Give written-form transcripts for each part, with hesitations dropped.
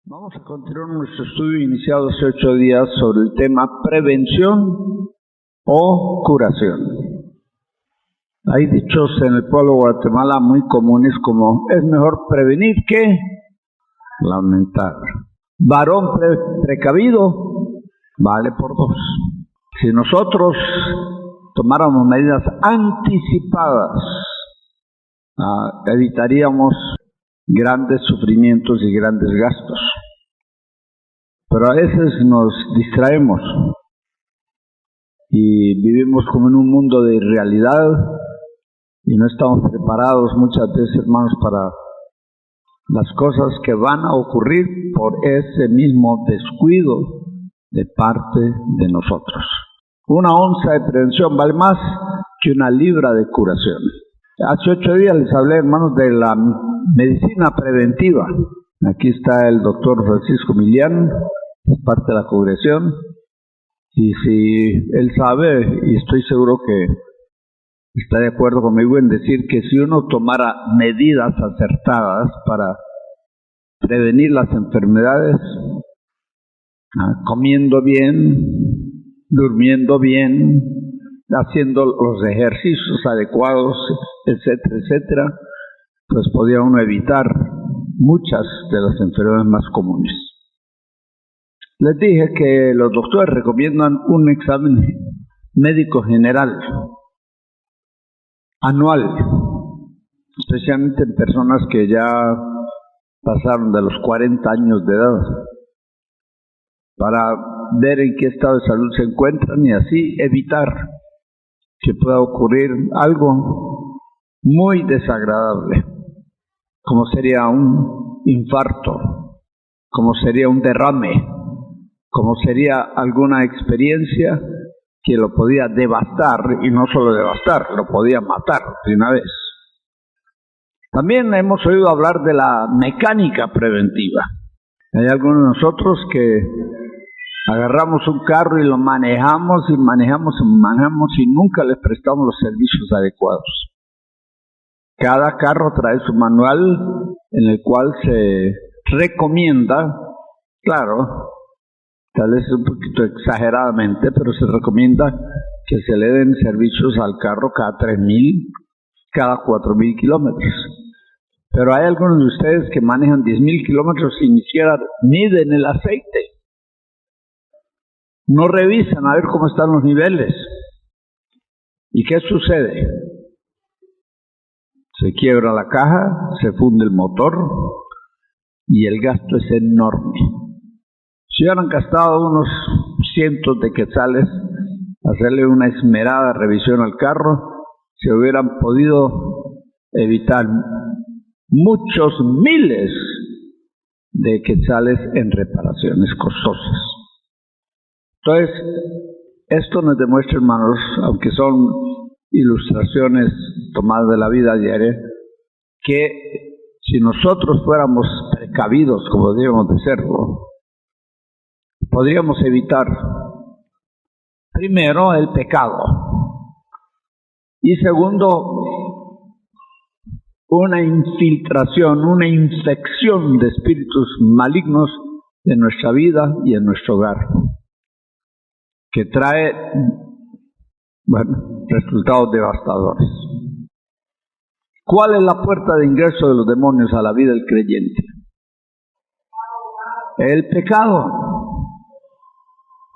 Vamos a continuar nuestro estudio iniciado hace 8 días sobre el tema prevención o curación. Hay dichos en el pueblo de Guatemala muy comunes como es mejor prevenir que lamentar. Varón precavido vale por 2. Si nosotros tomáramos medidas anticipadas, evitaríamos grandes sufrimientos y grandes gastos. Pero a veces nos distraemos y vivimos como en un mundo de irrealidad y no estamos preparados muchas veces, hermanos, para las cosas que van a ocurrir por ese mismo descuido de parte de nosotros. Una onza de prevención vale más que una libra de curación. Hace 8 días les hablé, hermanos, de la medicina preventiva. Aquí está el doctor Francisco Milián, es parte de la congregación, y si él sabe, y estoy seguro que está de acuerdo conmigo en decir que si uno tomara medidas acertadas para prevenir las enfermedades, comiendo bien, durmiendo bien, haciendo los ejercicios adecuados, etcétera, etcétera, pues podía uno evitar muchas de las enfermedades más comunes. Les dije que los doctores recomiendan un examen médico general anual, especialmente en personas que ya pasaron de los 40 años de edad, para ver en qué estado de salud se encuentran y así evitar que pueda ocurrir algo muy desagradable, como sería un infarto, como sería un derrame, como sería alguna experiencia que lo podía devastar, y no solo devastar, lo podía matar de una vez. También hemos oído hablar de la mecánica preventiva. Hay algunos de nosotros que agarramos un carro y lo manejamos y nunca les prestamos los servicios adecuados. Cada carro trae su manual en el cual se recomienda, claro, tal vez un poquito exageradamente, pero se recomienda que se le den servicios al carro cada 3,000, cada 4,000 kilómetros. Pero hay algunos de ustedes que manejan 10,000 kilómetros y ni siquiera miden el aceite. No revisan a ver cómo están los niveles. ¿Y qué sucede? Se quiebra la caja, se funde el motor y el gasto es enorme. Si hubieran gastado unos cientos de quetzales hacerle una esmerada revisión al carro, se hubieran podido evitar muchos miles de quetzales en reparaciones costosas. Entonces, esto nos demuestra, hermanos, aunque son ilustraciones tomadas de la vida diaria, que si nosotros fuéramos precavidos como debemos de serlo, podríamos evitar primero el pecado y segundo una infiltración, una infección de espíritus malignos en nuestra vida y en nuestro hogar, que trae, resultados devastadores. ¿Cuál es la puerta de ingreso de los demonios a la vida del creyente? El pecado.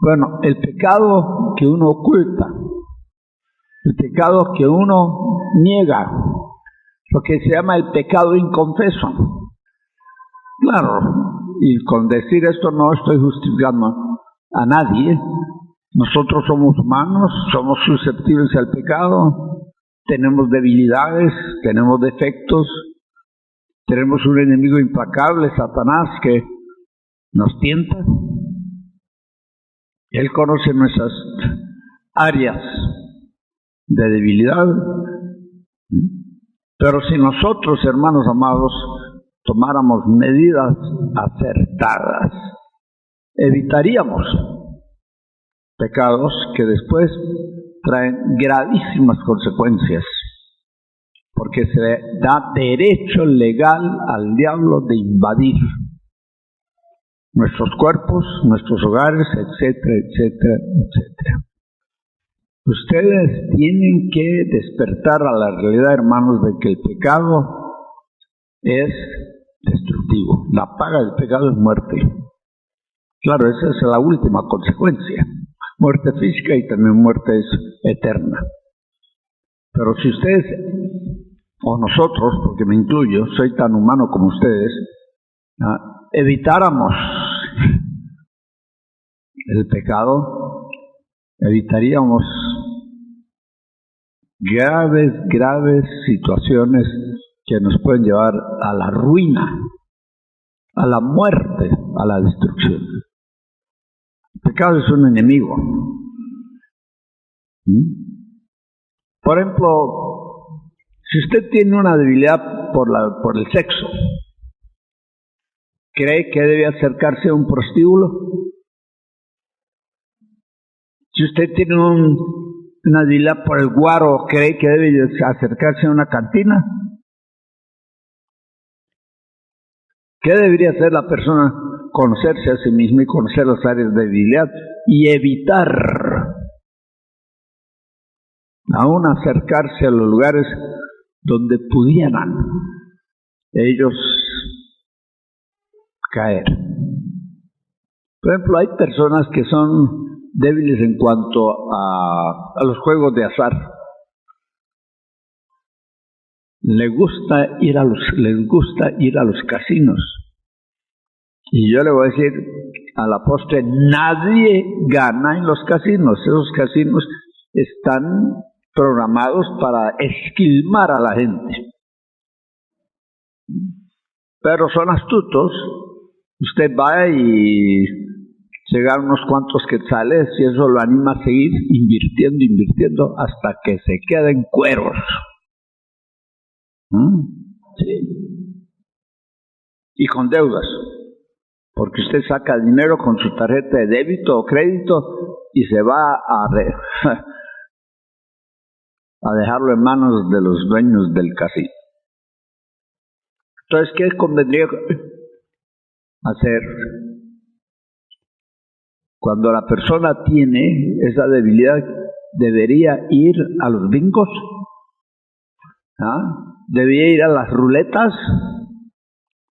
Bueno, el pecado que uno oculta, el pecado que uno niega, lo que se llama el pecado inconfeso. Claro, y con decir esto no estoy justificando a nadie. Nosotros somos humanos, somos susceptibles al pecado, tenemos debilidades, tenemos defectos, tenemos un enemigo implacable, Satanás, que nos tienta. Él conoce nuestras áreas de debilidad. Pero si nosotros, hermanos amados, tomáramos medidas acertadas, evitaríamos pecados que después traen gravísimas consecuencias, porque se da derecho legal al diablo de invadir nuestros cuerpos, nuestros hogares, etcétera, etcétera, etcétera. Ustedes tienen que despertar a la realidad, hermanos, de que el pecado es destructivo. La paga del pecado es muerte. Claro, esa es la última consecuencia. Muerte física y también muerte es eterna. Pero si ustedes, o nosotros, porque me incluyo, soy tan humano como ustedes, evitáramos el pecado, evitaríamos graves situaciones que nos pueden llevar a la ruina, a la muerte, a la destrucción. El pecado es un enemigo. Por ejemplo, si usted tiene una debilidad por el sexo, ¿cree que debe acercarse a un prostíbulo? Si usted tiene una debilidad por el guaro, ¿cree que debe acercarse a una cantina? ¿Qué debería hacer la persona? Conocerse a sí misma y conocer las áreas de debilidad y evitar aún acercarse a los lugares donde pudieran ellos caer. Por ejemplo, hay personas que son débiles en cuanto a los juegos de azar. Les gusta ir a los casinos. Y yo le voy a decir a la postre, nadie gana en los casinos. Esos casinos están programados para esquilmar a la gente. Pero son astutos. Usted va y se gana unos cuantos quetzales y eso lo anima a seguir invirtiendo hasta que se queden cueros. Sí. Y con deudas. Porque usted saca dinero con su tarjeta de débito o crédito y se va a dejarlo en manos de los dueños del casino. Entonces, ¿qué convendría hacer? Cuando la persona tiene esa debilidad, debería ir a los bingos, debería ir a las ruletas,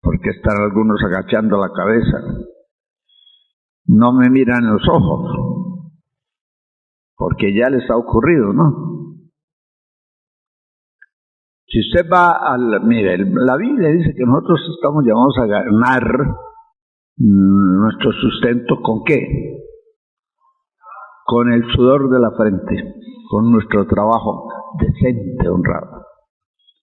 porque están algunos agachando la cabeza. No me miran en los ojos, porque ya les ha ocurrido, ¿no? Si usted va mire, la Biblia dice que nosotros estamos llamados a ganar nuestro sustento, ¿con qué? Con el sudor de la frente, con nuestro trabajo decente, honrado.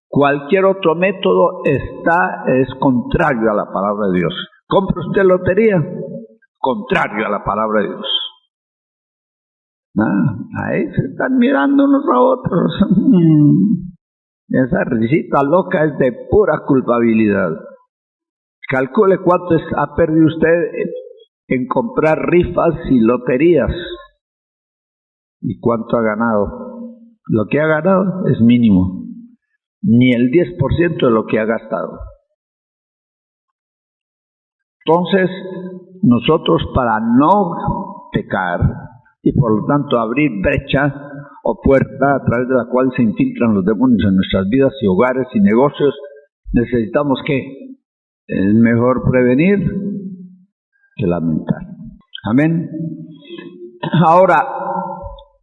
Cualquier otro método es contrario a la palabra de Dios. ¿Compra usted lotería? Contrario a la palabra de Dios. Ahí se están mirando unos a otros. Esa risita loca es de pura culpabilidad. Calcule cuánto ha perdido usted en comprar rifas y loterías y cuánto ha ganado. Lo que ha ganado es mínimo, ni el 10% de lo que ha gastado. Entonces, nosotros, para no pecar y por lo tanto abrir brecha o puerta a través de la cual se infiltran los demonios en nuestras vidas y hogares y negocios, necesitamos ¿qué? Es mejor prevenir que lamentar. Amén. Ahora,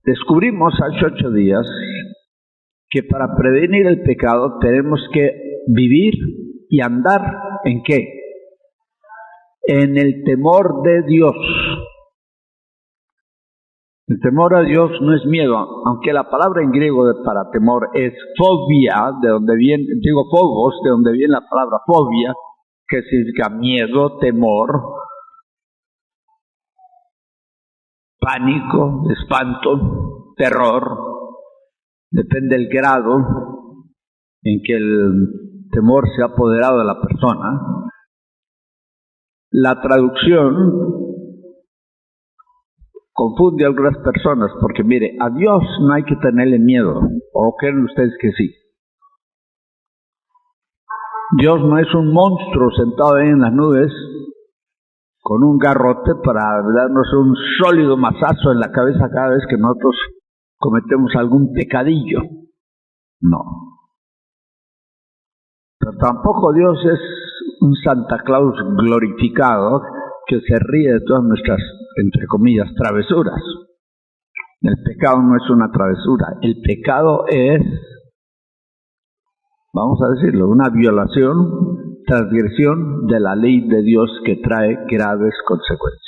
descubrimos hace 8 días que para prevenir el pecado tenemos que vivir y andar ¿en qué? En el temor de Dios. El temor a Dios no es miedo, aunque la palabra en griego para temor es fobia, de donde viene, digo phobos, de donde viene la palabra fobia, que significa miedo, temor, pánico, espanto, terror. Depende del grado en que el temor se ha apoderado de la persona. La traducción confunde a algunas personas, porque mire, a Dios no hay que tenerle miedo, ¿o creen ustedes que sí? Dios no es un monstruo sentado ahí en las nubes, con un garrote para darnos un sólido mazazo en la cabeza cada vez que nosotros cometemos algún pecadillo. No. Pero tampoco Dios es un Santa Claus glorificado que se ríe de todas nuestras, entre comillas, travesuras. El pecado no es una travesura, el pecado es, vamos a decirlo, una violación, transgresión de la ley de Dios que trae graves consecuencias.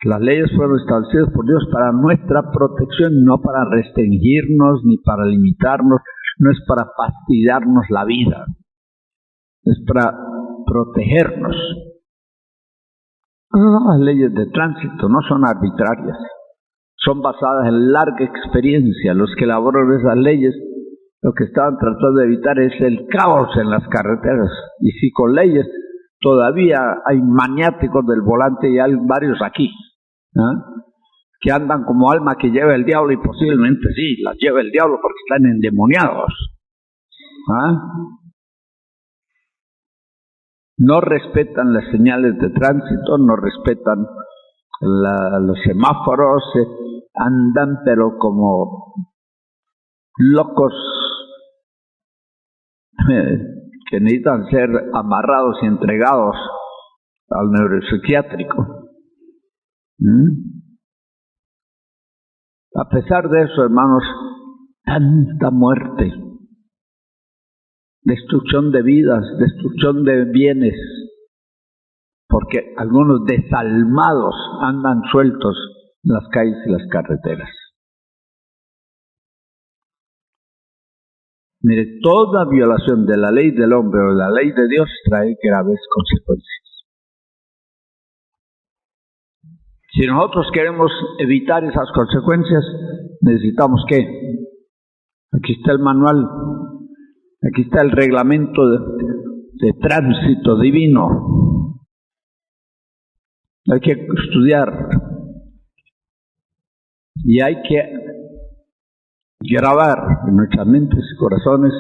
Las leyes fueron establecidas por Dios para nuestra protección, no para restringirnos ni para limitarnos, no es para fastidiarnos la vida, es para protegernos. Las leyes de tránsito no son arbitrarias, son basadas en larga experiencia. Los que elaboran esas leyes lo que estaban tratando de evitar es el caos en las carreteras. Y si con leyes todavía hay maniáticos del volante, y hay varios aquí, que andan como alma que lleva el diablo, y posiblemente sí, las lleva el diablo porque están endemoniados. No respetan las señales de tránsito, no respetan los semáforos, andan pero como locos que necesitan ser amarrados y entregados al neuropsiquiátrico. A pesar de eso, hermanos, tanta muerte, destrucción de vidas, destrucción de bienes, porque algunos desalmados andan sueltos en las calles y las carreteras. Mire, toda violación de la ley del hombre o de la ley de Dios trae graves consecuencias. Si nosotros queremos evitar esas consecuencias, necesitamos ¿qué? Aquí está el manual, aquí está el reglamento de tránsito divino. Hay que estudiar y hay que grabar en nuestras mentes y corazones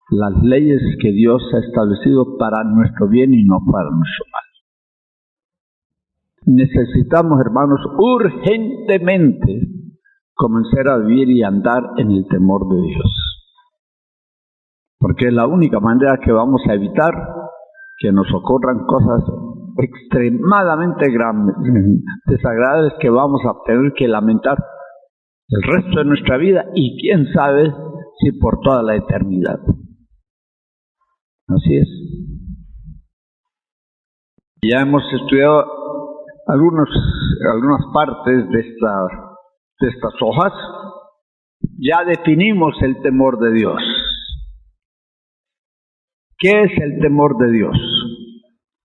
las leyes que Dios ha establecido para nuestro bien y no para nuestro mal. Necesitamos, hermanos, urgentemente comenzar a vivir y andar en el temor de Dios, porque es la única manera que vamos a evitar que nos ocurran cosas extremadamente desagradables que vamos a tener que lamentar el resto de nuestra vida y quién sabe si por toda la eternidad. Así es. Ya hemos estudiado algunas partes de estas hojas. Ya definimos el temor de Dios. ¿Qué es el temor de Dios?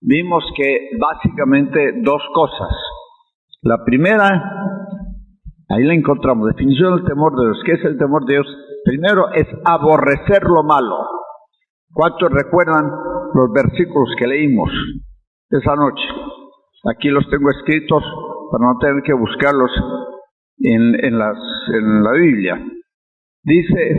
Vimos que básicamente dos cosas. La primera, ahí la encontramos, definición del temor de Dios. ¿Qué es el temor de Dios? Primero es aborrecer lo malo. ¿Cuántos recuerdan los versículos que leímos esa noche? Aquí los tengo escritos para no tener que buscarlos en la Biblia. Dice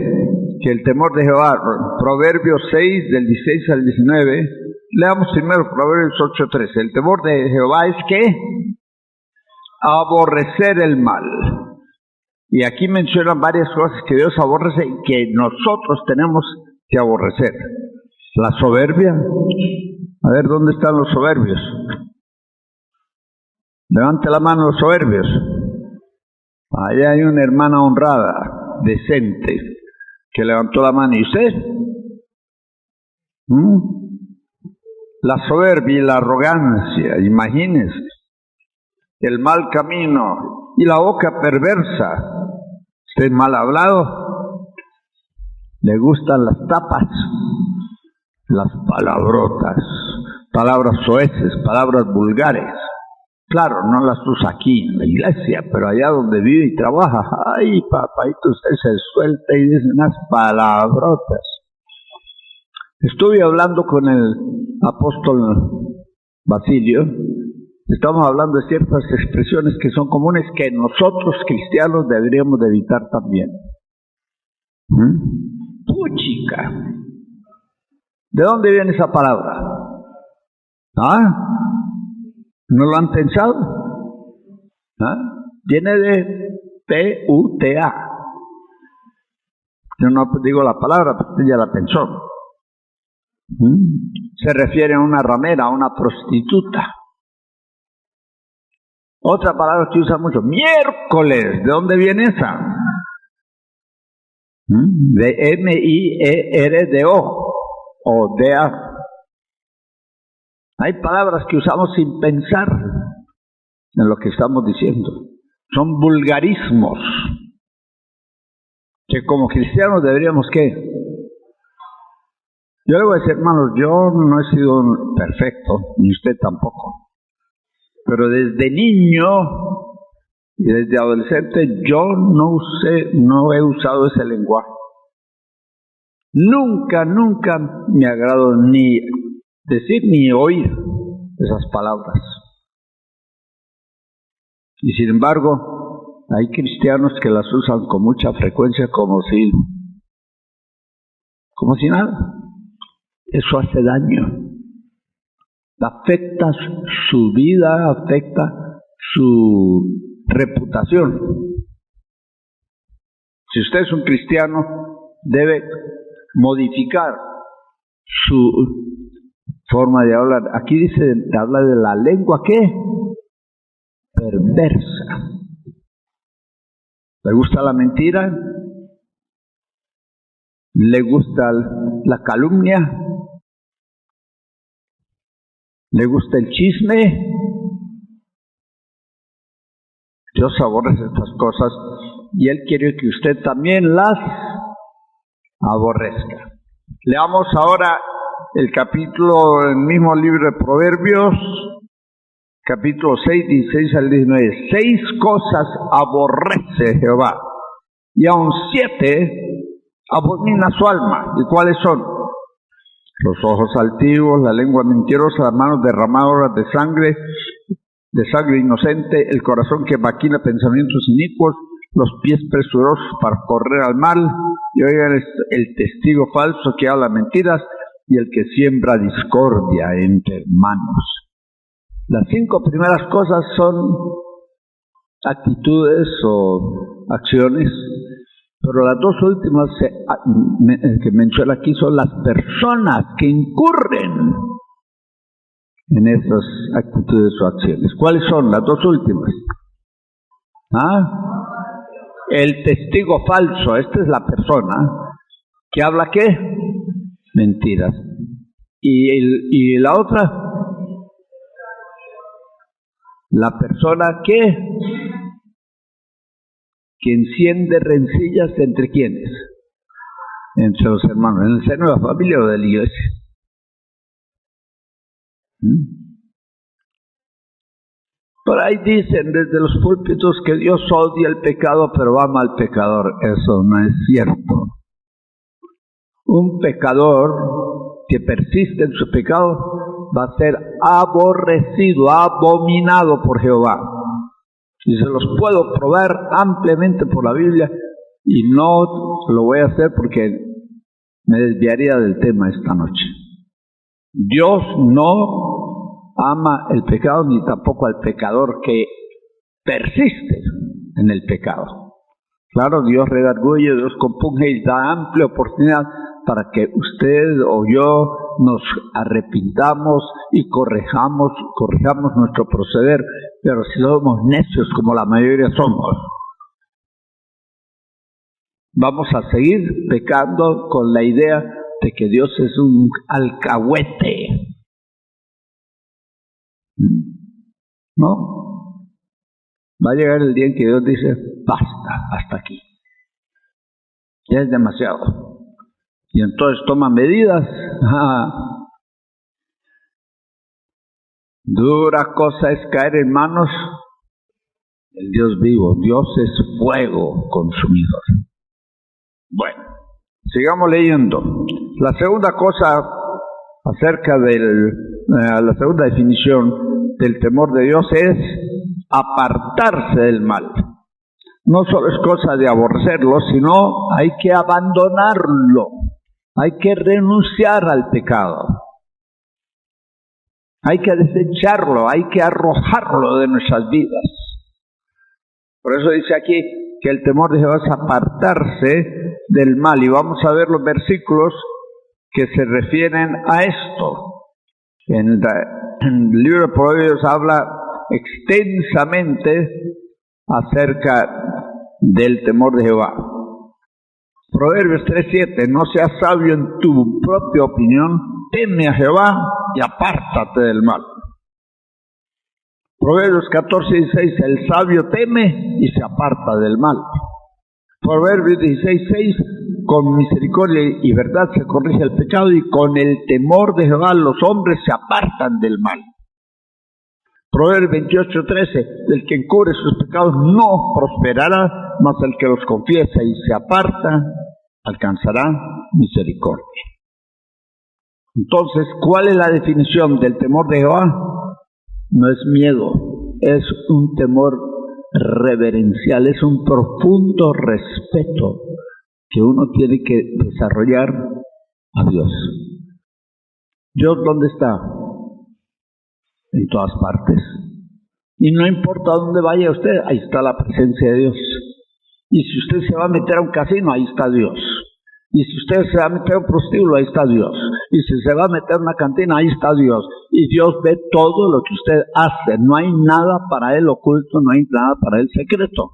que el temor de Jehová, Proverbios 6, del 16 al 19, leamos primero Proverbios 8:13. El temor de Jehová es ¿qué? Aborrecer el mal. Y aquí mencionan varias cosas que Dios aborrece y que nosotros tenemos que aborrecer. La soberbia. A ver, ¿dónde están los soberbios? Levante la mano los soberbios. Allá hay una hermana honrada, decente, que levantó la mano. ¿Y usted? La soberbia y la arrogancia, imagínense. El mal camino y la boca perversa. ¿Usted es mal hablado? ¿Le gustan las tapas? Las palabrotas, palabras soeces, palabras vulgares. Claro, no las usa aquí en la iglesia, pero allá donde vive y trabaja, ay, papaito, usted se suelta y dice unas palabrotas. Estuve hablando con el apóstol Basilio, estamos hablando de ciertas expresiones que son comunes que nosotros cristianos deberíamos de evitar también. ¿De dónde viene esa palabra? ¿No lo han pensado? ¿Ah? Viene de P-U-T-A. Yo no digo la palabra, pero usted ya la pensó. Se refiere a una ramera, a una prostituta. Otra palabra que usa mucho, miércoles. ¿De dónde viene esa? De M-I-E-R-D-O o D-A. Hay palabras que usamos sin pensar en lo que estamos diciendo. Son vulgarismos que como cristianos deberíamos ¿qué? Yo le voy a decir, hermanos, yo no he sido perfecto, ni usted tampoco. Pero desde niño y desde adolescente yo no he usado ese lenguaje. Nunca me agradó ni decir ni oír esas palabras. Y sin embargo, hay cristianos que las usan con mucha frecuencia como si nada. Eso hace daño. Afecta su vida, afecta su reputación. Si usted es un cristiano, debe modificar su forma de hablar. Aquí dice, habla de la lengua, ¿qué? Perversa. ¿Le gusta la mentira? ¿Le gusta la calumnia? ¿Le gusta el chisme? Dios aborrece estas cosas y Él quiere que usted también las aborrezca. Leamos ahora el capítulo, el mismo libro de Proverbios, capítulo 6, 16 al 19. 6 cosas aborrece Jehová, y aun 7 abomina su alma. ¿Y cuáles son? Los ojos altivos, la lengua mentirosa, las manos derramadoras de sangre inocente, el corazón que maquina pensamientos inicuos, los pies presurosos para correr al mal, y oigan el testigo falso que habla mentiras, y el que siembra discordia entre hermanos. Las 5 primeras cosas son actitudes o acciones, pero las 2 últimas que menciona aquí son las personas que incurren en esas actitudes o acciones. ¿Cuáles son las 2 últimas? El testigo falso. Esta es la persona que habla ¿qué? Mentiras. ¿Y la otra? La persona que enciende rencillas ¿entre quiénes? Entre los hermanos, en el seno de la familia o de la iglesia. Por ahí dicen desde los púlpitos que Dios odia el pecado pero ama al pecador. Eso no es cierto. Un pecador que persiste en su pecado va a ser aborrecido, abominado por Jehová. Y se los puedo probar ampliamente por la Biblia, y no lo voy a hacer porque me desviaría del tema esta noche. Dios no ama el pecado ni tampoco al pecador que persiste en el pecado. Claro, Dios redarguye, Dios compunge y da amplia oportunidad para que usted o yo nos arrepintamos y corrijamos nuestro proceder, pero si somos necios como la mayoría somos, vamos a seguir pecando con la idea de que Dios es un alcahuete. No, va a llegar el día en que Dios dice, basta, hasta aquí, ya es demasiado. Y entonces toma medidas. Dura cosa es caer en manos del Dios vivo. Dios es fuego consumidor. Bueno, sigamos leyendo. La segunda cosa acerca la segunda definición del temor de Dios es apartarse del mal. No solo es cosa de aborrecerlo, sino hay que abandonarlo. Hay que renunciar al pecado. Hay que desecharlo, hay que arrojarlo de nuestras vidas. Por eso dice aquí que el temor de Jehová es apartarse del mal. Y vamos a ver los versículos que se refieren a esto. En el libro de Proverbios habla extensamente acerca del temor de Jehová. Proverbios 3:7, no seas sabio en tu propia opinión, teme a Jehová y apártate del mal. Proverbios 14:16, el sabio teme y se aparta del mal. Proverbios 16:6, con misericordia y verdad se corrige el pecado y con el temor de Jehová los hombres se apartan del mal. Proverbios 28:13, el que encubre sus pecados no prosperará, mas el que los confiesa y se aparta alcanzará misericordia. Entonces, ¿cuál es la definición del temor de Jehová? No es miedo, es un temor reverencial, es un profundo respeto que uno tiene que desarrollar a Dios. ¿Dios dónde está? En todas partes. Y no importa dónde vaya usted, ahí está la presencia de Dios. Y si usted se va a meter a un casino, ahí está Dios. Y si usted se va a meter a un prostíbulo, ahí está Dios. Y si se va a meter a una cantina, ahí está Dios. Y Dios ve todo lo que usted hace. No hay nada para Él oculto, no hay nada para Él secreto.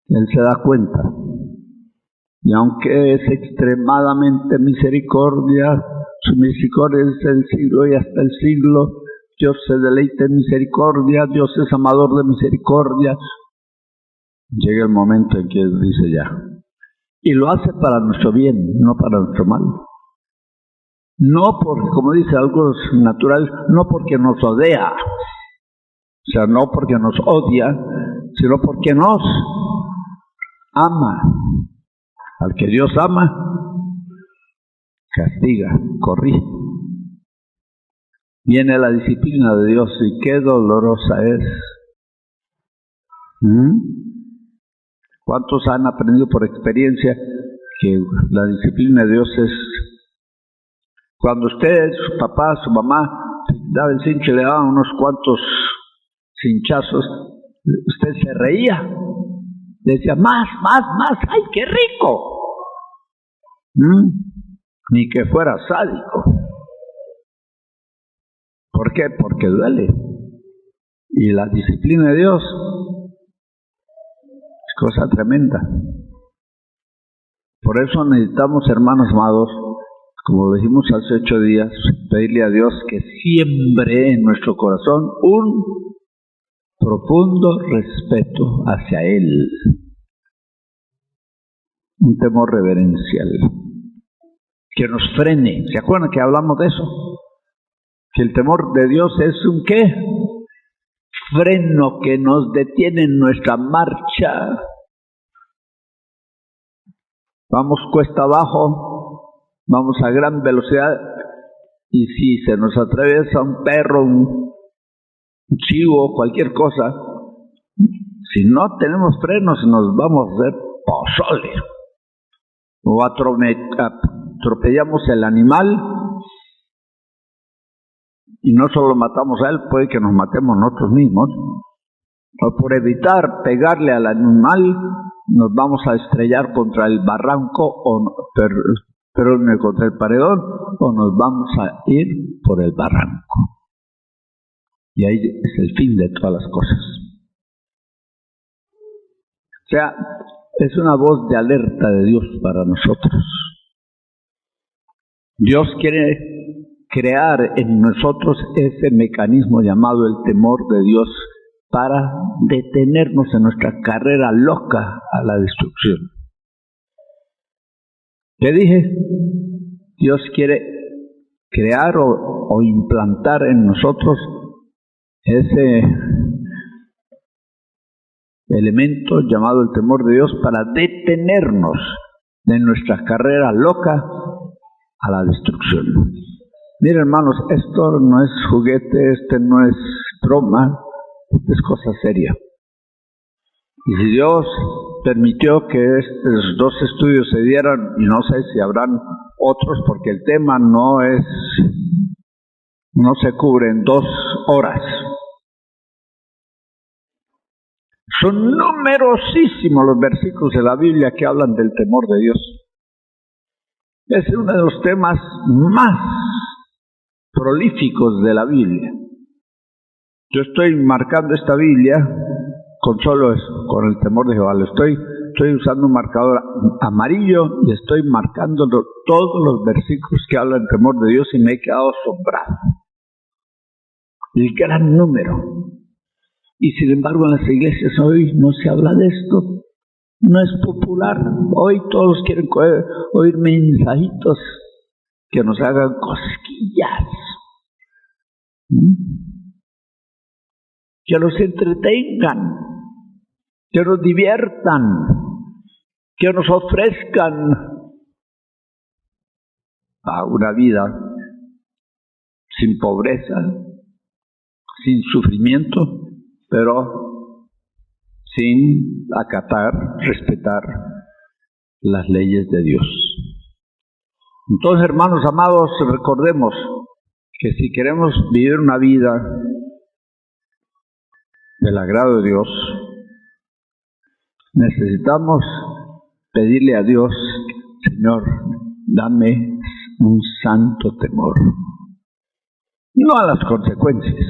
Él se da cuenta. Y aunque es extremadamente misericordia, su misericordia es del siglo y hasta el siglo. Dios se deleita en misericordia, Dios es amador de misericordia. Llega el momento en que Él dice ya. Y lo hace para nuestro bien, no para nuestro mal. No porque, como dice algo natural, no porque nos odia. O sea, no porque nos odia, sino porque nos ama. Al que Dios ama, castiga, corrige. Viene la disciplina de Dios y qué dolorosa es. ¿Cuántos han aprendido por experiencia que la disciplina de Dios es cuando usted, su papá, su mamá, daba el cincho y le daban unos cuantos cinchazos, usted se reía, decía más, ¡ay, qué rico! Ni que fuera sádico. ¿Por qué? Porque duele. Y la disciplina de Dios es cosa tremenda. Por eso necesitamos, hermanos amados, como lo dijimos hace 8 días, pedirle a Dios que siembre en nuestro corazón un profundo respeto hacia Él. Un temor reverencial. Que nos frene. ¿Se acuerdan que hablamos de eso? Que el temor de Dios es un ¿qué? Freno que nos detiene en nuestra marcha. Vamos cuesta abajo, vamos a gran velocidad y si se nos atraviesa un perro, un chivo, cualquier cosa, si no tenemos frenos nos vamos a hacer pozole. O atropellamos el animal y no solo matamos a él, puede que nos matemos nosotros mismos. O por evitar pegarle al animal, nos vamos a estrellar contra el barranco, contra el paredón, o nos vamos a ir por el barranco. Y ahí es el fin de todas las cosas. O sea, es una voz de alerta de Dios para nosotros. Dios quiere crear en nosotros ese mecanismo llamado el temor de Dios para detenernos en nuestra carrera loca a la destrucción. ¿Qué dije? Dios quiere crear o implantar en nosotros ese elemento llamado el temor de Dios para detenernos de nuestra carrera loca a la destrucción. Miren, hermanos, esto no es juguete, no es broma, esta es cosa seria. Y si Dios permitió que estos dos estudios se dieran, y no sé si habrán otros, porque el tema no se cubre en 2 horas. Son numerosísimos los versículos de la Biblia que hablan del temor de Dios. Es uno de los temas más prolíficos de la Biblia. Yo estoy marcando esta Biblia con solo eso, con el temor de Jehová. Estoy usando un marcador amarillo y estoy marcando todos los versículos que hablan del temor de Dios, y me he quedado asombrado. El gran número. Y sin embargo en las iglesias hoy no se habla de esto. No es popular. Hoy todos quieren oír mensajitos que nos hagan cosquillas. Que nos entretengan, que nos diviertan, que nos ofrezcan una vida sin pobreza, sin sufrimiento, pero sin acatar, respetar las leyes de Dios. Entonces, hermanos amados, recordemos que si queremos vivir una vida del agrado de Dios, necesitamos pedirle a Dios: Señor, dame un santo temor, no a las consecuencias,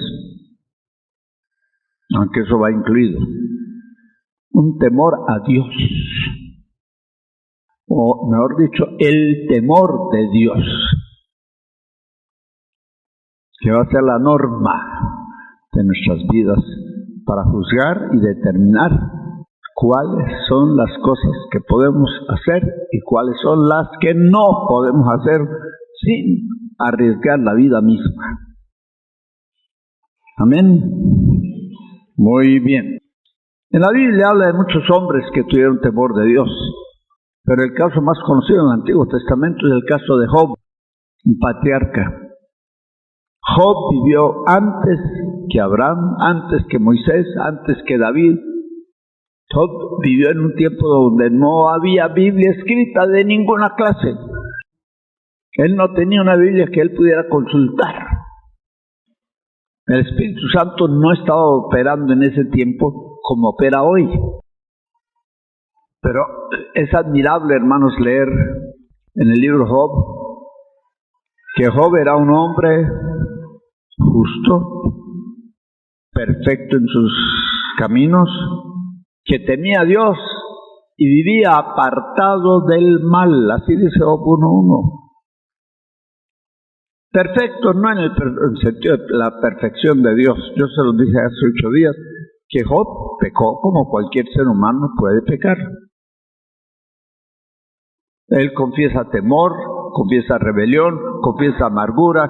aunque eso va incluido, un temor a Dios, o mejor dicho, el temor de Dios, que va a ser la norma de nuestras vidas para juzgar y determinar cuáles son las cosas que podemos hacer y cuáles son las que no podemos hacer sin arriesgar la vida misma. Amén. Muy bien. En la Biblia habla de muchos hombres que tuvieron temor de Dios, pero el caso más conocido en el Antiguo Testamento es el caso de Job, un patriarca. Job vivió antes que Abraham, antes que Moisés, antes que David. Job vivió en un tiempo donde no había Biblia escrita de ninguna clase. Él no tenía una Biblia que él pudiera consultar. El Espíritu Santo no estaba operando en ese tiempo como opera hoy. Pero es admirable, hermanos, leer en el libro Job que Job era un hombre justo, perfecto en sus caminos, que temía a Dios y vivía apartado del mal. Así dice Job 1:1. Perfecto no en el sentido de la perfección de Dios. Yo se lo dije hace 8 días, que Job pecó como cualquier ser humano puede pecar. Él confiesa temor, confiesa rebelión, confiesa amargura,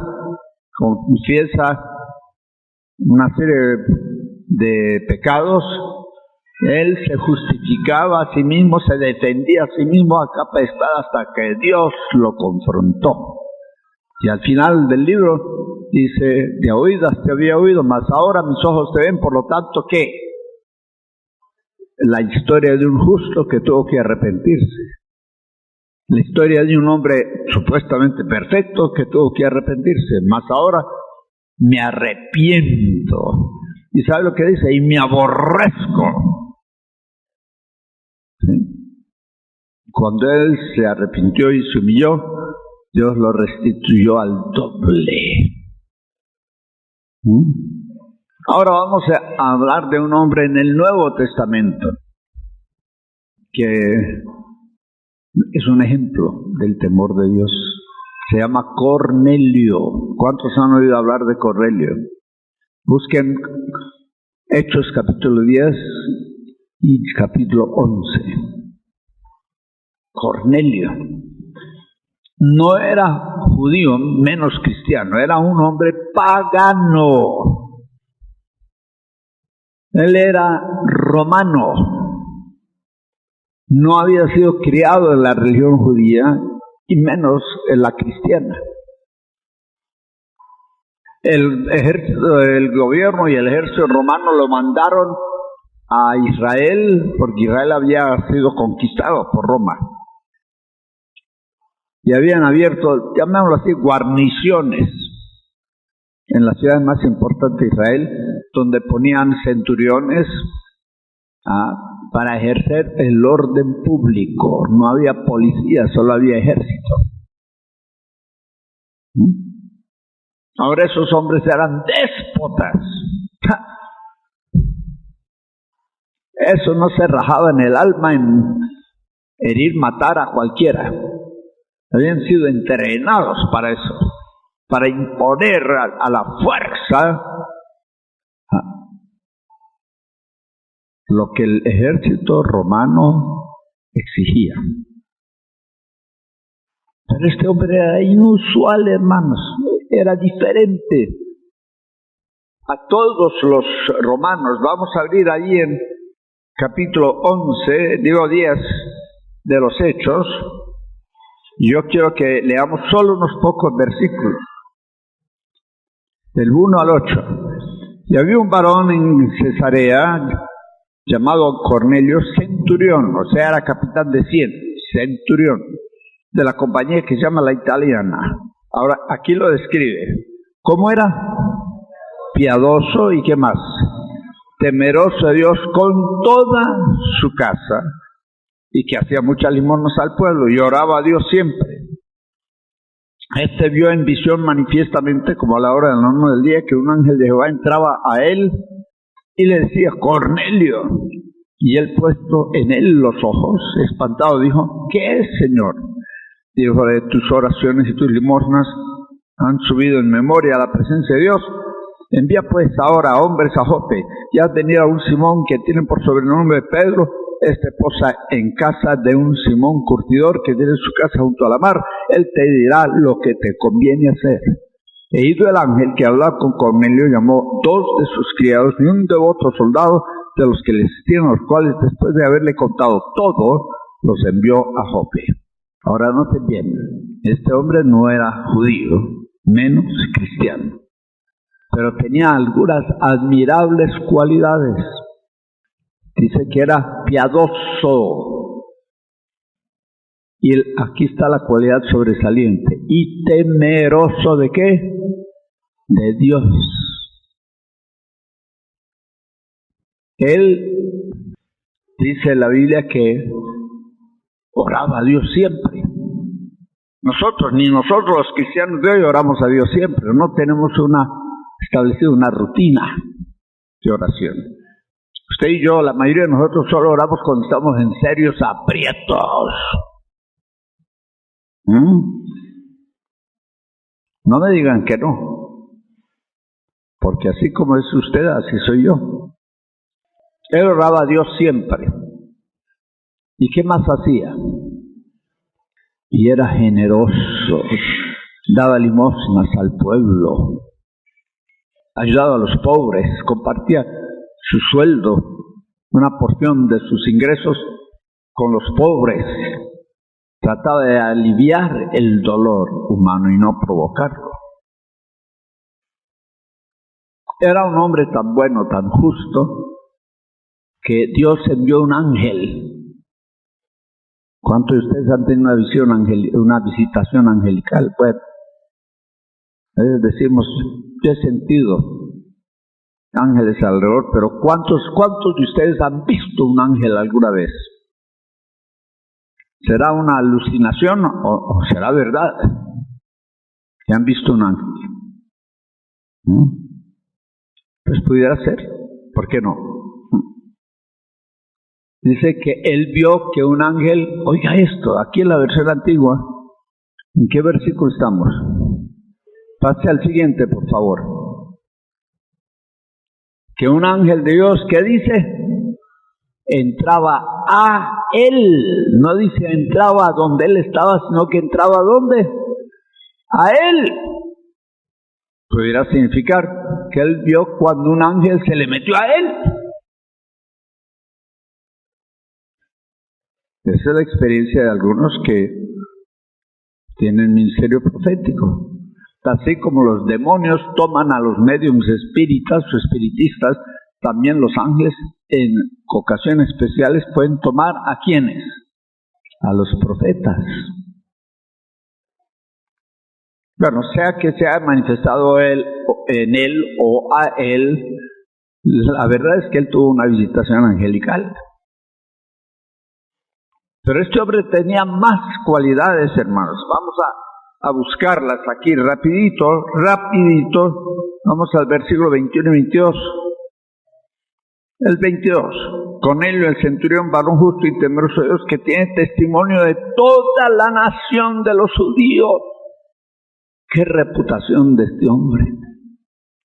confiesa una serie de pecados. Él se justificaba a sí mismo, se defendía a sí mismo a capa de espada hasta que Dios lo confrontó. Y al final del libro dice: de oídas te había oído, mas ahora mis ojos te ven. Por lo tanto, ¿qué? La historia de un justo que tuvo que arrepentirse. La historia de un hombre supuestamente perfecto que tuvo que arrepentirse. Mas ahora me arrepiento. ¿Y sabe lo que dice? Y me aborrezco. ¿Sí? Cuando él se arrepintió y se humilló, Dios lo restituyó al doble. Ahora vamos a hablar de un hombre en el Nuevo Testamento que es un ejemplo del temor de Dios. Se llama Cornelio. ¿Cuántos han oído hablar de Cornelio? Busquen Hechos capítulo 10 y capítulo 11. Cornelio no era judío, menos cristiano, era un hombre pagano. Él era romano. No había sido criado en la religión judía y menos en la cristiana. El gobierno y el ejército romano lo mandaron a Israel, porque Israel había sido conquistado por Roma. Y habían abierto, llamémoslo así, guarniciones en las ciudades más importantes de Israel, donde ponían centuriones para ejercer el orden público. No había policía, solo había ejército. Ahora esos hombres eran déspotas. Eso no se rajaba en el alma en herir, matar a cualquiera. Habían sido entrenados para eso, para imponer a la fuerza lo que el ejército romano exigía. Pero este hombre era inusual, hermanos, era diferente a todos los romanos. Vamos a abrir ahí en capítulo 10 de los Hechos. Yo quiero que leamos solo unos pocos versículos, del 1 al 8. Y había un varón en Cesarea llamado Cornelio, centurión, o sea, era capitán de 100, centurión, de la compañía que se llama La Italiana. Ahora, aquí lo describe. ¿Cómo era? Piadoso, ¿y qué más? Temeroso de Dios con toda su casa, y que hacía muchas limosnas al pueblo, y oraba a Dios siempre. Este vio en visión manifiestamente, como a la hora del horno del día, que un ángel de Jehová entraba a él, y le decía, Cornelio. Y él, puesto en él los ojos, espantado, dijo, ¿qué es, Señor? Dijo, de tus oraciones y tus limosnas han subido en memoria a la presencia de Dios. Envía pues ahora hombres a Jope, y haz venir a un Simón que tienen por sobrenombre Pedro. Este posa en casa de un Simón curtidor que tiene su casa junto a la mar. Él te dirá lo que te conviene hacer. E ido el ángel que hablaba con Cornelio, llamó 2 de sus criados y un devoto soldado de los que le existían, los cuales después de haberle contado todo, los envió a Jope. Ahora noten bien, este hombre no era judío, menos cristiano, pero tenía algunas admirables cualidades. Dice que era piadoso. Y aquí está la cualidad sobresaliente. Y temeroso ¿de qué? De Dios. Él, dice la Biblia, que oraba a Dios siempre. Ni nosotros los cristianos de hoy oramos a Dios siempre. No tenemos establecida una rutina de oración. Usted y yo, la mayoría de nosotros solo oramos cuando estamos en serios aprietos. No me digan que no, porque así como es usted, así soy yo. Él oraba a Dios siempre. ¿Y qué más hacía? Y era generoso, daba limosnas al pueblo, ayudaba a los pobres, compartía su sueldo, una porción de sus ingresos con los pobres. Trataba de aliviar el dolor humano y no provocarlo. Era un hombre tan bueno, tan justo, que Dios envió un ángel. ¿Cuántos de ustedes han tenido una visitación angelical? Pues, a veces decimos, yo he sentido ángeles alrededor, pero ¿cuántos de ustedes han visto un ángel alguna vez? ¿Será una alucinación o será verdad que han visto un ángel? Pues pudiera ser, ¿por qué no? Dice que él vio que un ángel, oiga esto, aquí en la versión antigua, ¿en qué versículo estamos? Pase al siguiente, por favor. Que un ángel de Dios, ¿qué dice? Entraba a él, no dice entraba donde él estaba, sino que entraba ¿a dónde? A él. Pudiera significar que él vio cuando un ángel se le metió a él. Esa es la experiencia de algunos que tienen ministerio profético. Así como los demonios toman a los médiums espíritas o espiritistas también los ángeles en ocasiones especiales pueden tomar ¿a quiénes? A los profetas. Bueno, sea que se haya manifestado él, en él o a él, la verdad es que él tuvo una visitación angelical. Pero este hombre tenía más cualidades, hermanos. Vamos a buscarlas aquí rapidito. Vamos al versículo 21 y 22. El 22. Cornelio, el centurión, varón justo y temeroso de Dios, que tiene testimonio de toda la nación de los judíos. ¡Qué reputación de este hombre!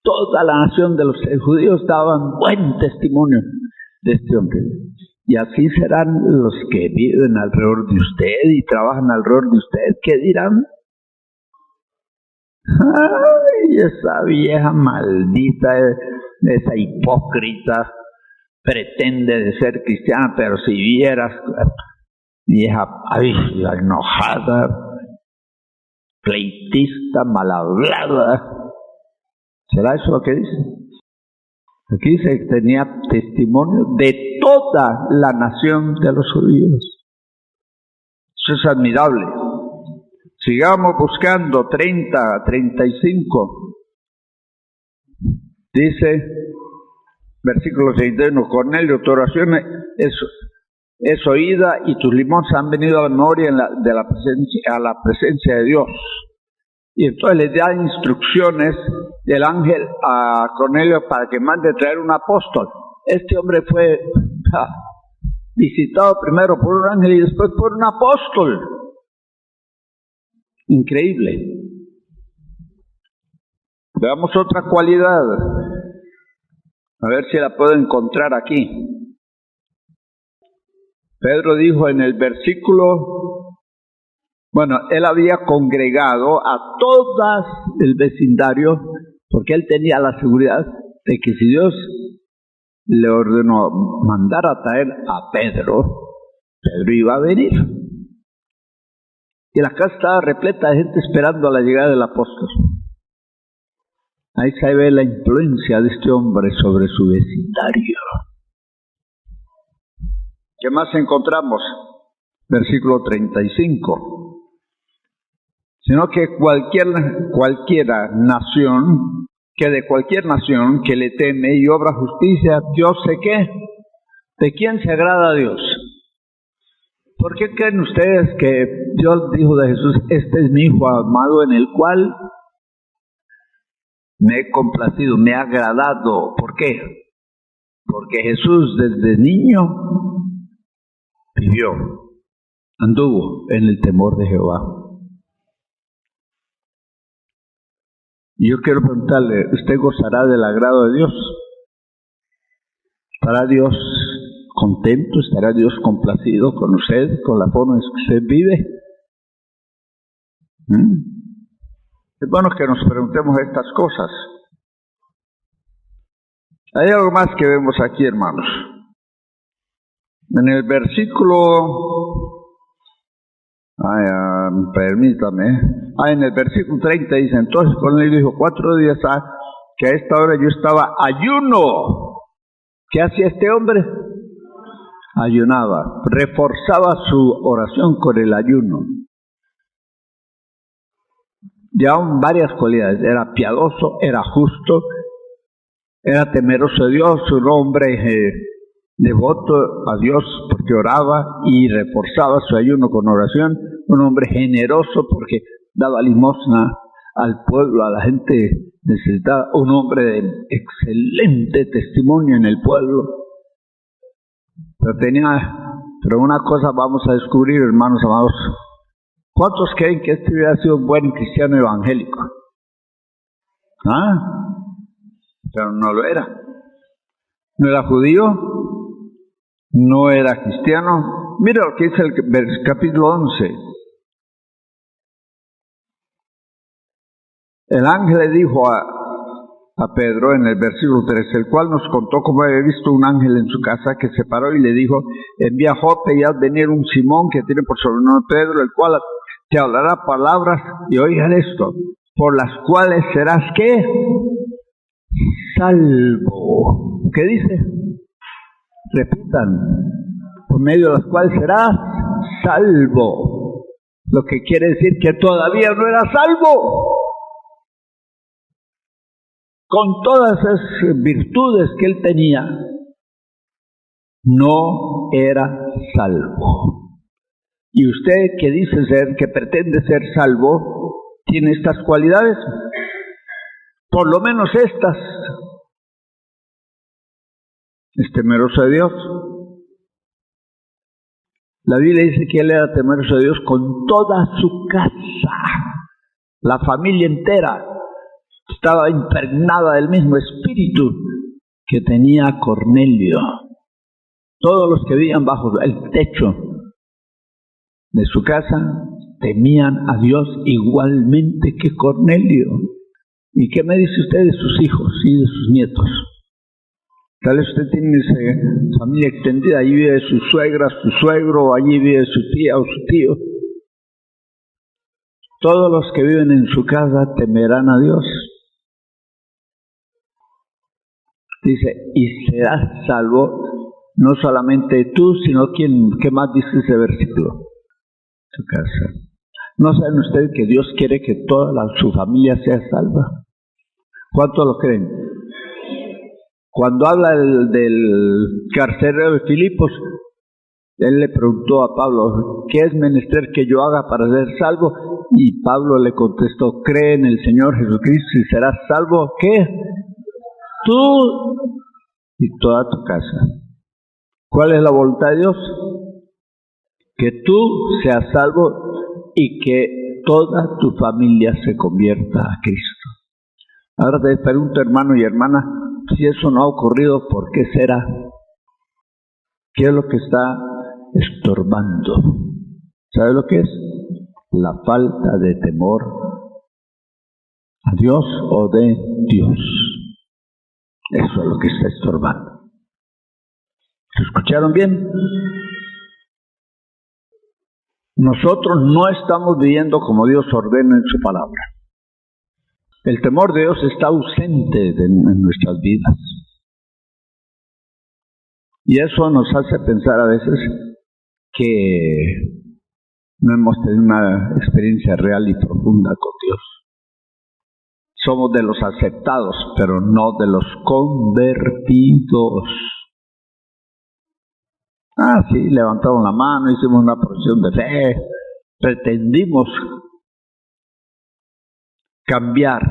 Toda la nación de los judíos daban buen testimonio de este hombre. Y así serán los que viven alrededor de usted y trabajan alrededor de usted. ¿Qué dirán? ¡Ay, esa vieja maldita, esa hipócrita, pretende de ser cristiana, pero si vieras, vieja, ay, enojada, pleitista, mal hablada! ¿Será eso lo que dice? Aquí dice que tenía testimonio de toda la nación de los judíos. Eso es admirable. Sigamos buscando 30, 35. Dice, versículo 61, Cornelio, tu oración es oída y tus limosnas han venido a la memoria a la presencia de Dios. Y entonces le da instrucciones del ángel a Cornelio para que mande traer un apóstol. Este hombre fue visitado primero por un ángel y después por un apóstol. Increíble. Veamos otra cualidad. A ver si la puedo encontrar aquí. Pedro dijo en el versículo... Bueno, él había congregado a todas el vecindario porque él tenía la seguridad de que si Dios le ordenó mandar a traer a Pedro, Pedro iba a venir. Y la casa estaba repleta de gente esperando a la llegada del apóstol. Ahí se ve la influencia de este hombre sobre su vecindario. ¿Qué más encontramos? Versículo 35. Sino que cualquiera nación, que de cualquier nación que le teme y obra justicia, Dios sé qué. ¿De quién se agrada a Dios? ¿Por qué creen ustedes que Dios dijo de Jesús, este es mi Hijo amado en el cual me he complacido, me ha agradado? ¿Por qué? Porque Jesús desde niño vivió, anduvo en el temor de Jehová. Y yo quiero preguntarle, ¿usted gozará del agrado de Dios? ¿Estará Dios contento? ¿Estará Dios complacido con usted, con la forma en que usted vive? Es bueno que nos preguntemos estas cosas. Hay algo más que vemos aquí, hermanos. En el versículo... permítame. En el versículo 30 dice, entonces Cornelio dijo, 4 días que a esta hora yo estaba ayuno. ¿Qué hacía este hombre? Ayunaba, reforzaba su oración con el ayuno. Llevaban varias cualidades, era piadoso, era justo, era temeroso de Dios, un hombre devoto a Dios porque oraba y reforzaba su ayuno con oración, un hombre generoso porque daba limosna al pueblo, a la gente necesitada, un hombre de excelente testimonio en el pueblo. Pero una cosa vamos a descubrir, hermanos amados. ¿Cuántos creen que este hubiera sido un buen cristiano evangélico? Pero no lo era. No era judío, no era cristiano. Mira lo que dice el capítulo 11. El ángel le dijo a Pedro en el versículo 13, el cual nos contó cómo había visto un ángel en su casa que se paró y le dijo, envía a Jope y haz venir un Simón que tiene por sobrenombre Pedro, el cual te hablará palabras, y oigan esto, por las cuales serás ¿qué? salvo. ¿Qué dice? Repitan, por medio de los cuales serás salvo. Lo que quiere decir que todavía no era salvo. Con todas esas virtudes que él tenía, no era salvo. Y usted que dice ser, que pretende ser salvo, ¿tiene estas cualidades? Por lo menos estas. ¿Es temeroso de Dios? La Biblia dice que él era temeroso de Dios con toda su casa. La familia entera estaba impregnada del mismo espíritu que tenía Cornelio. Todos los que vivían bajo el techo de su casa temían a Dios igualmente que Cornelio. ¿Y qué me dice usted de sus hijos y de sus nietos? Tal vez usted tiene familia extendida, allí vive su suegra, su suegro, allí vive su tía o su tío. Todos los que viven en su casa temerán a Dios. Dice, y serás salvo, no solamente tú, sino ¿qué más dice ese versículo? Tu casa. ¿No saben ustedes que Dios quiere que toda su familia sea salva? ¿Cuántos lo creen? Cuando habla del carcelero de Filipos, él le preguntó a Pablo, ¿qué es menester que yo haga para ser salvo? Y Pablo le contestó, cree en el Señor Jesucristo y serás salvo. ¿Qué? Tú y toda tu casa. ¿Cuál es la voluntad de Dios? Que tú seas salvo y que toda tu familia se convierta a Cristo. Ahora te pregunto, hermano y hermana, si eso no ha ocurrido, ¿por qué será? ¿Qué es lo que está estorbando? ¿Sabe lo que es? La falta de temor a Dios o de Dios. Eso es lo que está estorbando. ¿Se escucharon bien? Nosotros no estamos viviendo como Dios ordena en su palabra. El temor de Dios está ausente en nuestras vidas. Y eso nos hace pensar a veces que no hemos tenido una experiencia real y profunda con Dios. Somos de los aceptados, pero no de los convertidos. Sí, levantamos la mano, hicimos una profesión de fe, pretendimos cambiar.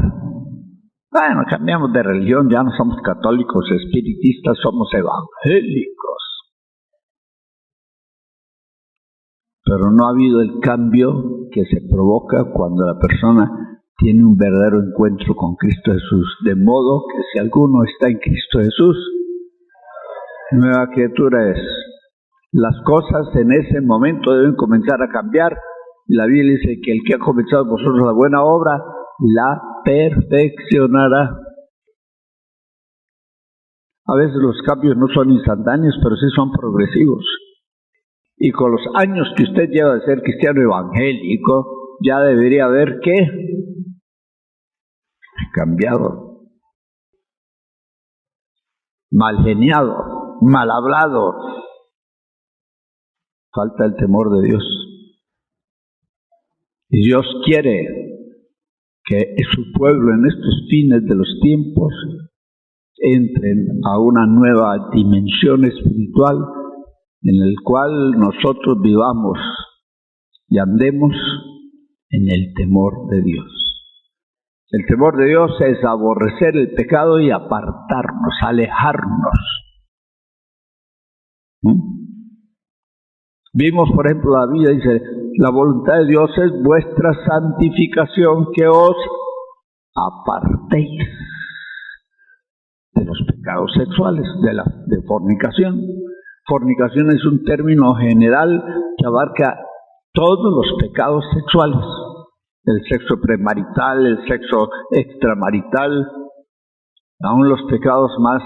Bueno, cambiamos de religión, ya no somos católicos, espiritistas, somos evangélicos. Pero no ha habido el cambio que se provoca cuando la persona tiene un verdadero encuentro con Cristo Jesús. De modo que si alguno está en Cristo Jesús, nueva criatura es. Las cosas en ese momento deben comenzar a cambiar. La Biblia dice que el que ha comenzado en vosotros la buena obra, la perfeccionará. A veces los cambios no son instantáneos, pero sí son progresivos. Y con los años que usted lleva de ser cristiano evangélico, ya debería haber ¿qué? Cambiado. Mal geniado, mal hablado. Falta el temor de Dios. Y Dios quiere que su pueblo en estos fines de los tiempos entren a una nueva dimensión espiritual en el cual nosotros vivamos y andemos en el temor de Dios. El temor de Dios es aborrecer el pecado y apartarnos, alejarnos. Vimos, por ejemplo, la Biblia dice, la voluntad de Dios es vuestra santificación, que os apartéis de los pecados sexuales, de fornicación. Fornicación es un término general que abarca todos los pecados sexuales. El sexo premarital, el sexo extramarital, aún los pecados más,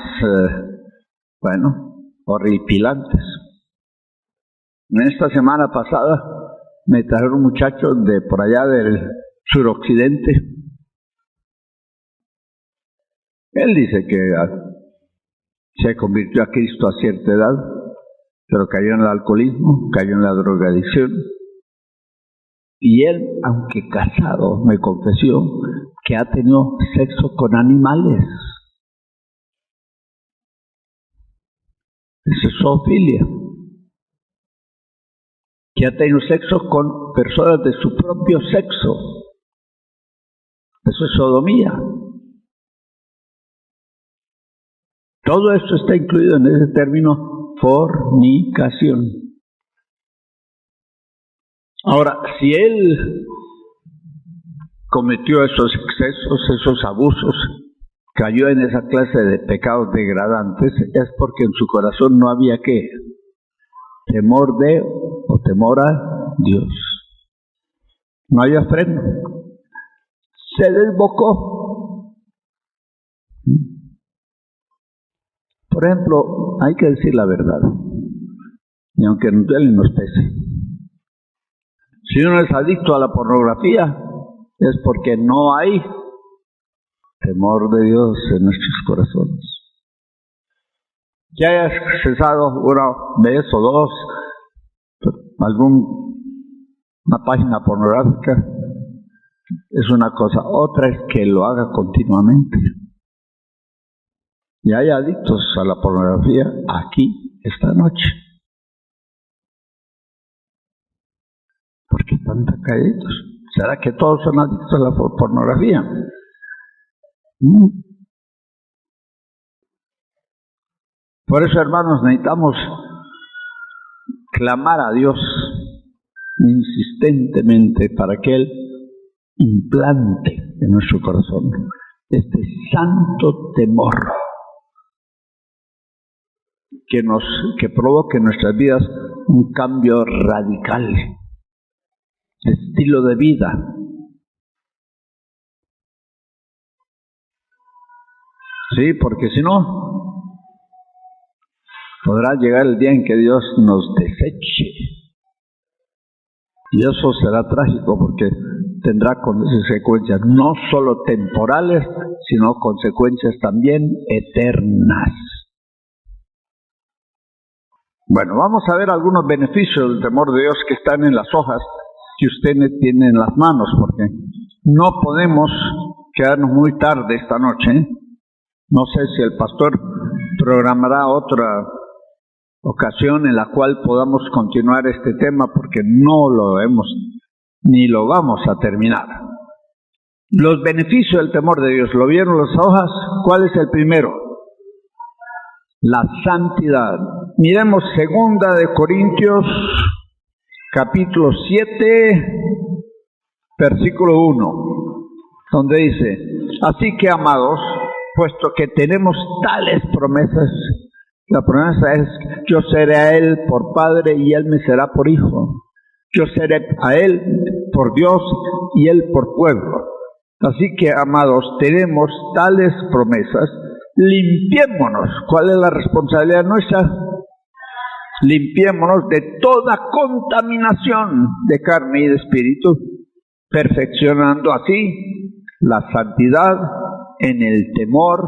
horripilantes. En esta semana pasada me trajeron muchachos de por allá del suroccidente Él dice que se convirtió a Cristo a cierta edad, pero cayó en el alcoholismo, cayó en la drogadicción. Y él, aunque casado, me confesó que ha tenido sexo con animales. Eso es zoofilia. Que ha tenido sexo con personas de su propio sexo. Eso es sodomía. Todo esto está incluido en ese término fornicación. Ahora, si él cometió esos excesos, esos abusos, cayó en esa clase de pecados degradantes, es porque en su corazón no había ¿qué? Temor de o temor a Dios. No había freno. Se desbocó. Por ejemplo, hay que decir la verdad, y aunque nos duele y nos pese. Si uno es adicto a la pornografía, es porque no hay temor de Dios en nuestros corazones. Que hayas cesado una vez o dos una página pornográfica es una cosa, otra es que lo haga continuamente. Y hay adictos a la pornografía aquí esta noche. ¿Por qué están tan caídos? ¿Será que todos son adictos a la pornografía? Por eso, hermanos, necesitamos clamar a Dios insistentemente para que Él implante en nuestro corazón este santo temor que provoque en nuestras vidas un cambio radical de estilo de vida. Sí, porque si no, podrá llegar el día en que Dios nos deseche. Y eso será trágico porque tendrá consecuencias no solo temporales, sino consecuencias también eternas. Bueno, vamos a ver algunos beneficios del temor de Dios que están en las hojas que usted tiene en las manos, porque no podemos quedarnos muy tarde esta noche. No sé si el pastor programará otra ocasión en la cual podamos continuar este tema, porque no lo hemos ni lo vamos a terminar. Los beneficios del temor de Dios, ¿lo vieron las hojas? ¿Cuál es el primero? La santidad. Miremos 2 de Corintios, capítulo 7, versículo 1, donde dice: así que, amados, puesto que tenemos tales promesas, la promesa es: yo seré a Él por Padre y Él me será por Hijo. Yo seré a Él por Dios y Él por pueblo. Así que, amados, tenemos tales promesas. Limpiémonos. ¿Cuál es la responsabilidad nuestra? Limpiémonos de toda contaminación de carne y de espíritu, perfeccionando así la santidad en el temor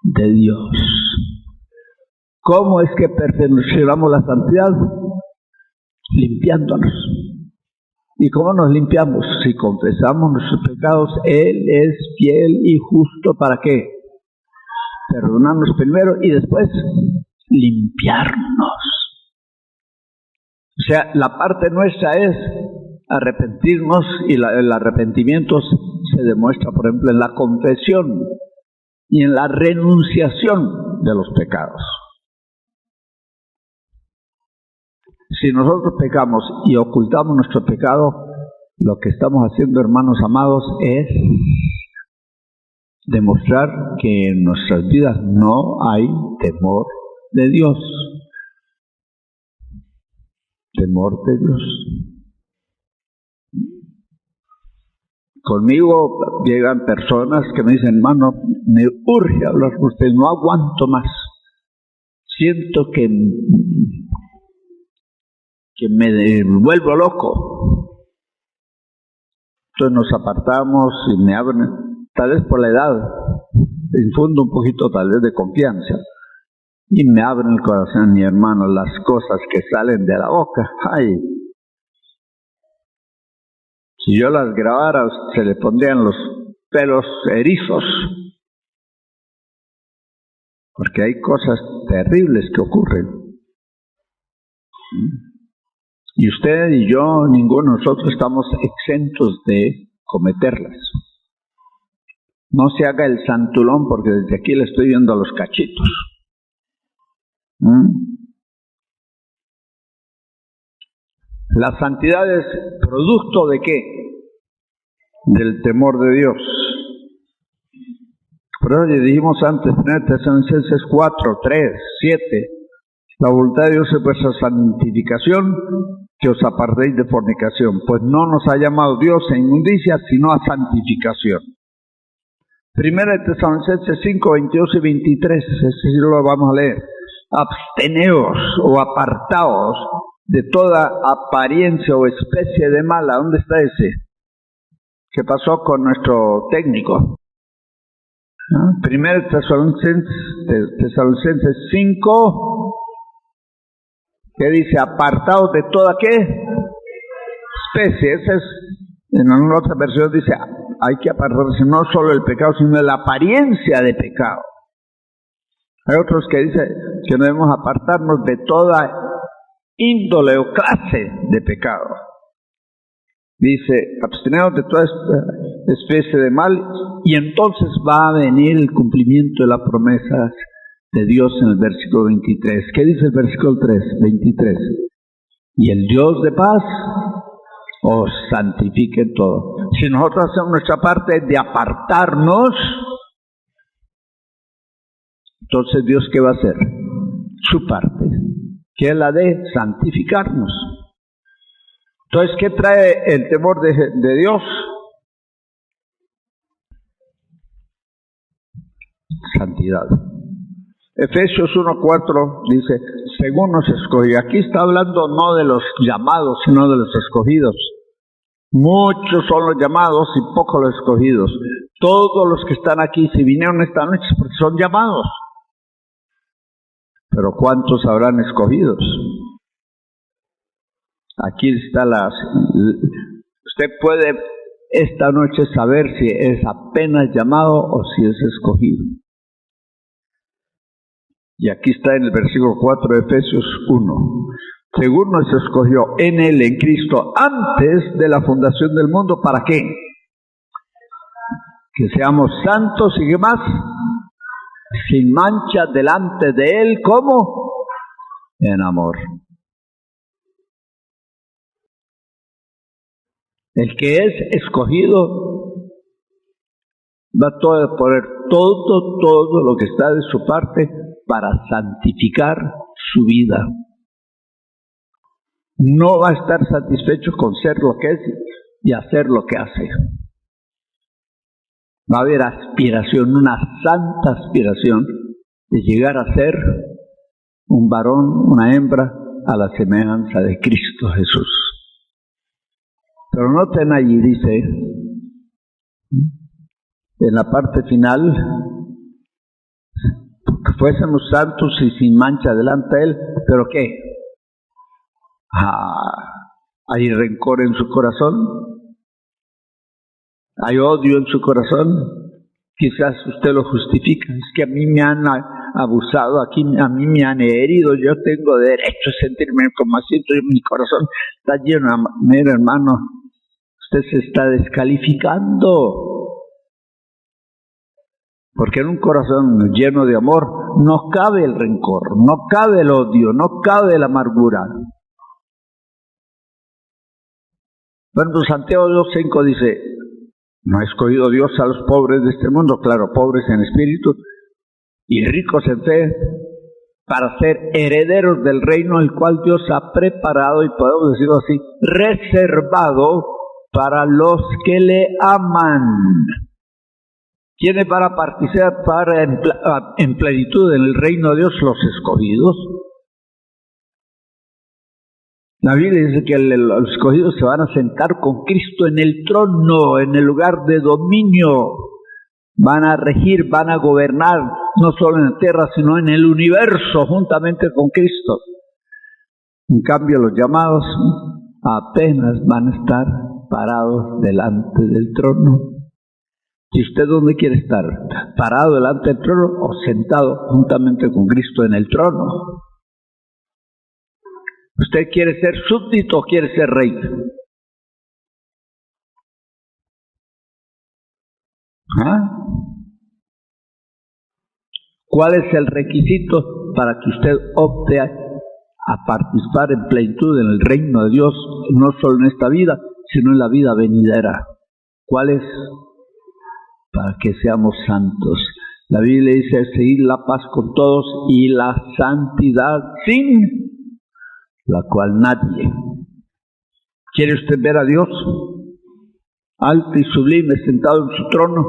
de Dios. ¿Cómo es que perfeccionamos la santidad? Limpiándonos. ¿Y cómo nos limpiamos? Si confesamos nuestros pecados, Él es fiel y justo. ¿Para qué? Perdonarnos primero y después limpiarnos. O sea, la parte nuestra es arrepentirnos, y el arrepentimiento se demuestra, por ejemplo, en la confesión y en la renunciación de los pecados. Si nosotros pecamos y ocultamos nuestro pecado, lo que estamos haciendo, hermanos amados, es demostrar que en nuestras vidas no hay temor de Dios. Temor de Dios. Conmigo llegan personas que me dicen: hermano, me urge hablar con usted, no aguanto más. Siento que me vuelvo loco. Entonces nos apartamos y me abren, tal vez por la edad. infundo un poquito tal vez de confianza y me abren el corazón, mi hermano, las cosas que salen de la boca. Ay, si yo las grabara, se le pondrían los pelos erizos, porque hay cosas terribles que ocurren. Y usted y yo, ninguno de nosotros estamos exentos de cometerlas. No se haga el santulón porque desde aquí le estoy viendo los cachitos. La santidad es producto ¿de qué? Del temor de Dios. Por eso le dijimos antes, 1 Tesalonicenses 4, 3, 7, la voluntad de Dios es vuestra santificación, que os apartéis de fornicación, pues no nos ha llamado Dios a inmundicia, sino a santificación. 1 Tesalonicenses 5, 22 y 23, ese sí lo vamos a leer. Absteneos o apartaos de toda apariencia o especie de mala. ¿Dónde está ese? ¿Qué pasó con nuestro técnico? 1 Tesalonicenses 5, ¿qué dice? Apartados de toda ¿qué? Especie. Esa es, en una otra versión dice, hay que apartarse no solo del pecado, sino de la apariencia de pecado. Hay otros que dicen que no debemos apartarnos de toda índole o clase de pecado. Dice, absteneos de toda especie de mal, y entonces va a venir el cumplimiento de las promesas de Dios en el versículo 23. ¿Qué dice el versículo 23? Y el Dios de paz os santifique todo. Si nosotros hacemos nuestra parte de apartarnos, entonces Dios ¿qué va a hacer? Su parte, que es la de santificarnos. Entonces, ¿qué trae el temor de Dios? Santidad. Efesios 1:4 dice, según nos escogió. Aquí está hablando no de los llamados, sino de los escogidos. Muchos son los llamados y pocos los escogidos. Todos los que están aquí, si vinieron esta noche, es porque son llamados. Pero ¿cuántos habrán escogidos? Aquí está usted puede esta noche saber si es apenas llamado o si es escogido. Y aquí está en el versículo 4 de Efesios 1. Según nos escogió en Él, en Cristo, antes de la fundación del mundo, ¿para qué? Que seamos santos y ¿qué más? Sin mancha delante de Él, ¿cómo? En amor. El que es escogido va a poner todo lo que está de su parte para santificar su vida. No va a estar satisfecho con ser lo que es y hacer lo que hace. Va a haber aspiración, una santa aspiración de llegar a ser un varón, una hembra, a la semejanza de Cristo Jesús. Pero noten allí, dice, en la parte final, que fuésemos santos y sin mancha delante de Él, ¿pero qué? ¿Hay rencor en su corazón? ¿Hay odio en su corazón? Quizás usted lo justifica, es que a mí me han abusado, a mí me han herido, yo tengo derecho a sentirme como así, mi corazón está lleno. Mira, hermano, usted se está descalificando, porque en un corazón lleno de amor no cabe el rencor, no cabe el odio, no cabe la amargura. Bueno, Santiago 2:5 dice, ¿no ha escogido Dios a los pobres de este mundo? Claro, pobres en espíritu y ricos en fe, para ser herederos del reino, el cual Dios ha preparado, y podemos decirlo así, reservado para los que le aman. ¿Quiénes van a participar en plenitud en el reino de Dios? Los escogidos. La Biblia dice que los escogidos se van a sentar con Cristo en el trono, en el lugar de dominio. van a regir, van a gobernar, no solo en la tierra, sino en el universo, juntamente con Cristo. En cambio, los llamados apenas van a estar parados delante del trono. ¿Y usted dónde quiere estar? ¿Parado delante del trono o sentado juntamente con Cristo en el trono? ¿Usted quiere ser súbdito o quiere ser rey? ¿Ah? ¿Cuál es el requisito para que usted opte a participar en plenitud en el reino de Dios, no solo en esta vida, sino en la vida venidera? ¿Cuál es? Para que seamos santos. La Biblia dice, seguid la paz con todos y la santidad, sin la cual nadie. ¿Quiere usted ver a Dios alto y sublime, sentado en su trono?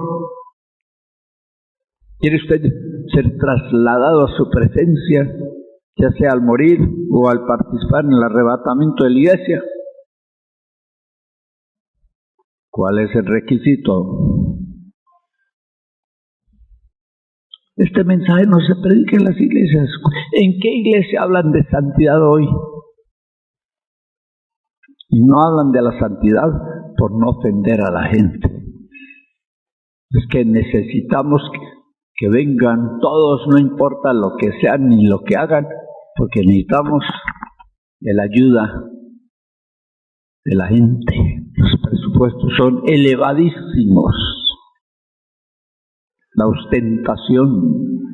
¿Quiere usted ser trasladado a su presencia, ya sea al morir o al participar en el arrebatamiento de la iglesia? ¿Cuál es el requisito? Este mensaje no se predica en las iglesias. ¿En qué iglesia hablan de santidad hoy? Y no hablan de la santidad por no ofender a la gente. Es que necesitamos que vengan todos, no importa lo que sean ni lo que hagan, porque necesitamos de la ayuda de la gente. Los presupuestos son elevadísimos. La ostentación,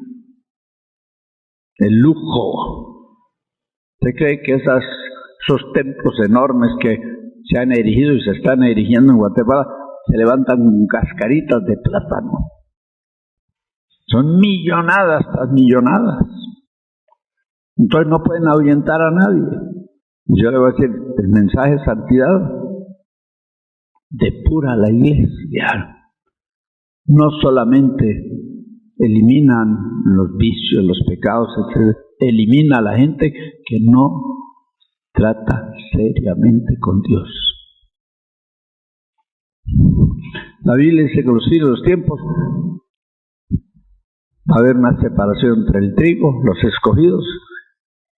el lujo. ¿Usted cree que esos templos enormes que se han erigido y se están erigiendo en Guatemala se levantan con cascaritas de plátano? Son millonadas tras millonadas. Entonces no pueden ahuyentar a nadie. Yo le voy a decir, el mensaje de santidad depura la iglesia. No solamente eliminan los vicios, los pecados, etc. Elimina a la gente que no trata seriamente con Dios. La Biblia dice que en los fines de los tiempos va a haber una separación entre el trigo, los escogidos,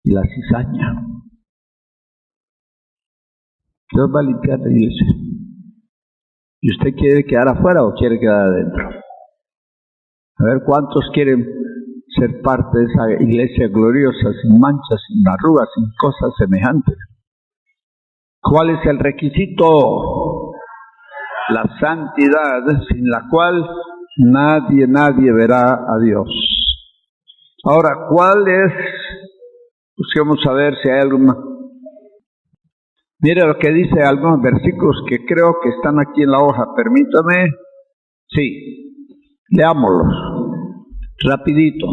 y la cizaña. Dios va a limpiar la iglesia. ¿Y usted quiere quedar afuera o quiere quedar adentro? A ver cuántos quieren ser parte de esa iglesia gloriosa, sin manchas, sin arrugas, sin cosas semejantes. ¿Cuál es el requisito? La santidad, sin la cual nadie verá a Dios. Ahora, ¿cuál es? Busquemos a ver si hay alguna. Mire lo que dice algunos versículos que creo que están aquí en la hoja. Permítame. Sí, leámoslos. Rapidito.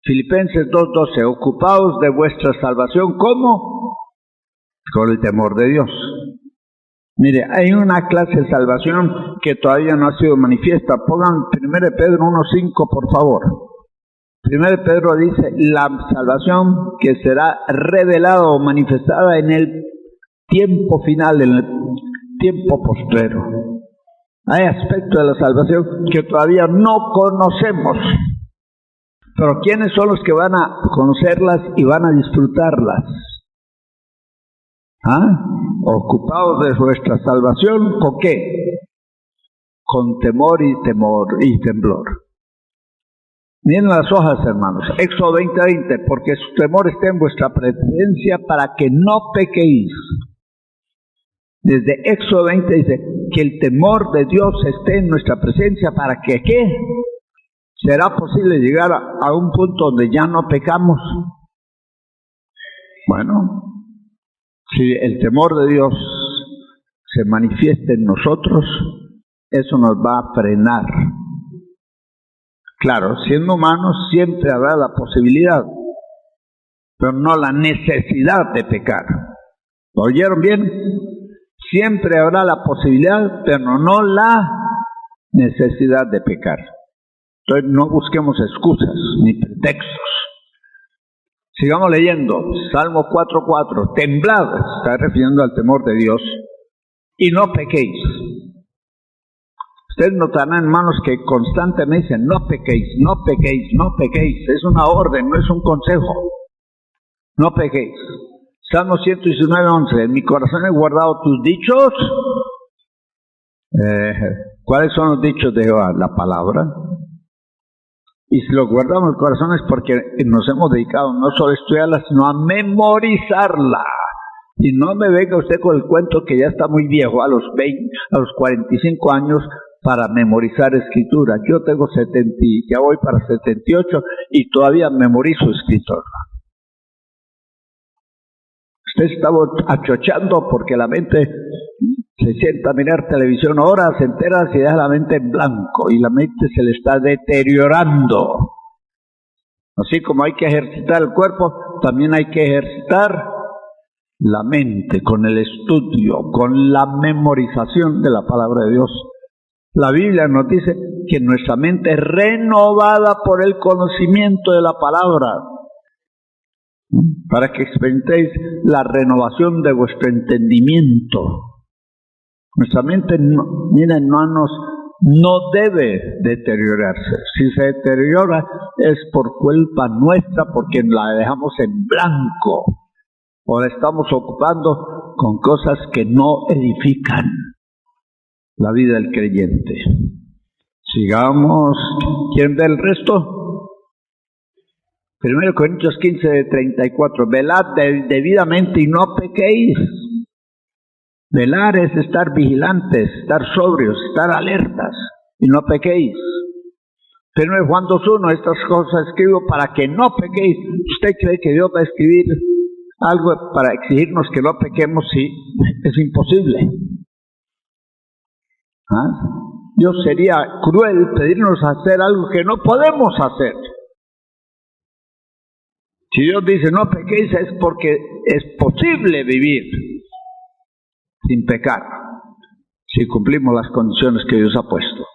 Filipenses 2:12. Ocupaos de vuestra salvación. ¿Cómo? Con el temor de Dios. Mire, hay una clase de salvación que todavía no ha sido manifiesta. Pongan 1 Pedro 1:5, por favor. 1 Pedro dice, la salvación que será revelada o manifestada en el tiempo final, en el tiempo postrero. Hay aspectos de la salvación que todavía no conocemos. Pero ¿quiénes son los que van a conocerlas y van a disfrutarlas? Ocupados de vuestra salvación, ¿con qué? Con temor y temblor. Miren las hojas, hermanos. Éxodo 20:20, porque su temor esté en vuestra presencia para que no pequéis. Desde Éxodo 20 dice que el temor de Dios esté en nuestra presencia para que, ¿qué? ¿Será posible llegar a un punto donde ya no pecamos? Bueno, si el temor de Dios se manifiesta en nosotros, eso nos va a frenar. Claro, siendo humanos siempre habrá la posibilidad, pero no la necesidad de pecar. ¿Lo oyeron bien? Siempre habrá la posibilidad, pero no la necesidad de pecar. Entonces no busquemos excusas ni pretextos. Sigamos leyendo. Salmo 4:4. Temblad, está refiriendo al temor de Dios, y no pequéis. Ustedes notarán, hermanos, que constantemente dicen, no pequéis, no pequéis, no pequéis. Es una orden, no es un consejo. No pequéis. Salmo 119:11. En mi corazón he guardado tus dichos. ¿Cuáles son los dichos de Jehová? La palabra. Y si lo guardamos en el corazón es porque nos hemos dedicado no solo a estudiarla, sino a memorizarla. Y no me venga usted con el cuento que ya está muy viejo, a los 45 años, para memorizar escritura. Yo tengo 70, ya voy para 78 y todavía memorizo escritura. Usted está achochando porque la mente se sienta a mirar televisión horas enteras y deja la mente en blanco y la mente se le está deteriorando. Así como hay que ejercitar el cuerpo, también hay que ejercitar la mente con el estudio, con la memorización de la palabra de Dios. La Biblia nos dice que nuestra mente es renovada por el conocimiento de la palabra, para que experimentéis la renovación de vuestro entendimiento. Nuestra mente, miren, no debe deteriorarse. Si se deteriora es por culpa nuestra, porque la dejamos en blanco o la estamos ocupando con cosas que no edifican la vida del creyente. Sigamos. ¿Quieren ver el resto? 1 Corintios 15:34. Velad debidamente y no pequéis. Velar es estar vigilantes, estar sobrios, estar alertas y no pequéis. 1 Juan 2:1. Estas cosas escribo para que no pequéis. ¿Usted cree que Dios va a escribir algo para exigirnos que no pequemos? Sí, es imposible. Dios sería cruel pedirnos hacer algo que no podemos hacer. Si Dios dice no pequéis es porque es posible vivir sin pecar, si cumplimos las condiciones que Dios ha puesto.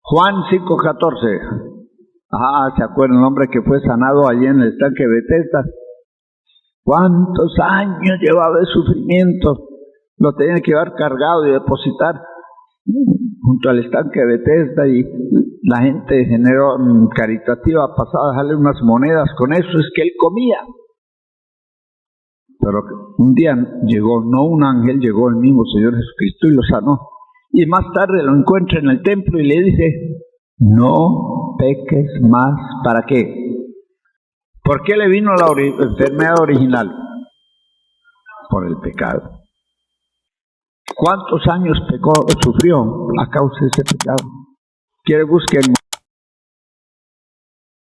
Juan 5:14. ¿Se acuerdan el hombre que fue sanado allí en el estanque de Betesda? ¿Cuántos años llevaba de sufrimiento? Lo tenían que llevar cargado y depositar junto al estanque de Betesda, y la gente caritativa pasaba a dejarle unas monedas, con eso es que él comía. Pero un día llegó, no un ángel, llegó el mismo Señor Jesucristo y lo sanó. Y más tarde lo encuentra en el templo y le dice, no peques más. ¿Para qué? ¿Por qué le vino la enfermedad original? Por el pecado. ¿Cuántos años sufrió a causa de ese pecado? Quiere buscar